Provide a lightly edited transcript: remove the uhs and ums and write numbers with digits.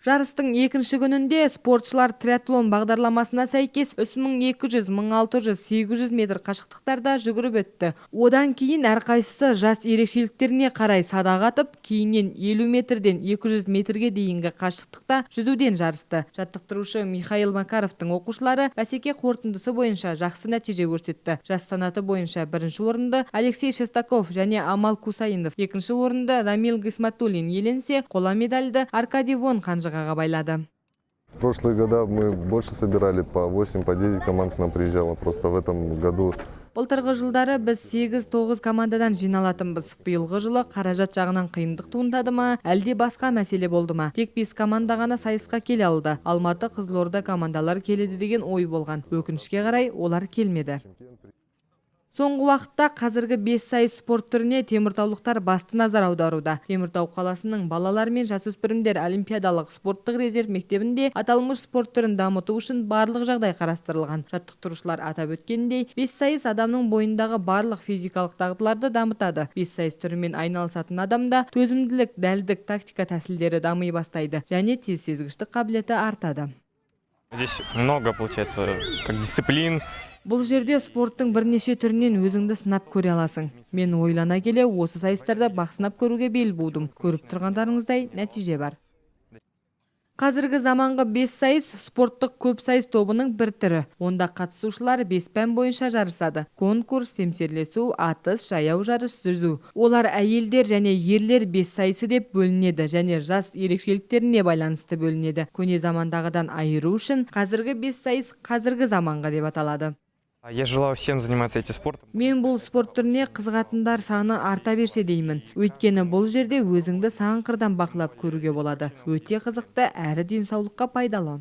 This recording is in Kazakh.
Жарыстың екінші күнінде спортшылар триатлон бағдарламасына сәйкес 3200, 1600, 800 метр қашықтықтарда жүгіріп өтті. Одан кейін әрқайсысы жас ерекшеліктеріне қарай садақ атып, кейіннен 50 метрден 200 метрге дейінгі қашықтықта жүзуден жарысты. Жаттықтырушы Михаил Макаровтың оқушылары бәсеке қорытындысы бойынша жақсы нәтиже көрсетті. Жас санаты бойынша бірінші орынды Алексей Шестаков және Амал Кусайынов, екінші орынды Рамил Гисматуллин иеленсе, қола медальді Аркадий Вон қанжығаға байлады. В прошлые года мы больше собирали, по 8, по 9 команд к нам приезжало. Просто в этом году Былтырғы жылдары біз 8-9 командадан жиналатынбыз. Биылғы жылы қаражат жағынан қиындық туындады ма, әлде басқа мәселе болды ма? Тек 5 команда ғана сайысқа келе алды. Алматы, Қызылорда командалар келеді деген ой болған. Өкінішке қарай олар келмеді. Соңғы уақытта қазіргі 5 сайыс спорт түріне теміртаулықтар басты назар аударуда. Теміртау қаласының балалар мен жасөспірімдер олимпиадалық спорттық резерв мектебінде аталмыш спорт түрін дамыту үшін барлық жағдай қарастырылған. Жаттықтырушылар атап өткендей, 5 сайыс адамның бойындағы барлық физикалық дағдыларды дамытады. 5 сайыс түрімен айналысатын адамда төзімділік, дәлдік, тактика тәсілдері дами бастайды және тез сезгіштік қабілеті артады. Здесь много, получается, как дисциплин. Бұл жерде спорттың бірнеше түрінен өзіңді сынап көре аласың. Мен ойлана келе осы сайыстарда бақ сынап көруге бел будым. Көріп тұрғандарыңыздай нәтиже бар. Қазіргі заманғы 5 сайыс спорттық көп сайыс тобының бір түрі. Онда қатысушылар 5 пән бойынша жарысады. Конкурс, семсерлесу, атыс, жаяу жарыс, жүзу. Олар әйелдер және ерлер 5 сайысы деп бөлінеді және жас ерекшеліктеріне байланысты бөлінеді. Көне замандағыдан айыру үшін қазіргі 5 сайыс қазіргі заманға деп аталады. Я желаю всем заниматься этим спортом. Мен бұл спорт түріне қызығатындар саны арта берсе деймін. Өйткені бұл жерде өзіңді сан қырдан бақылап көруге болады. Өте қызықты әрі денсаулыққа пайдалы.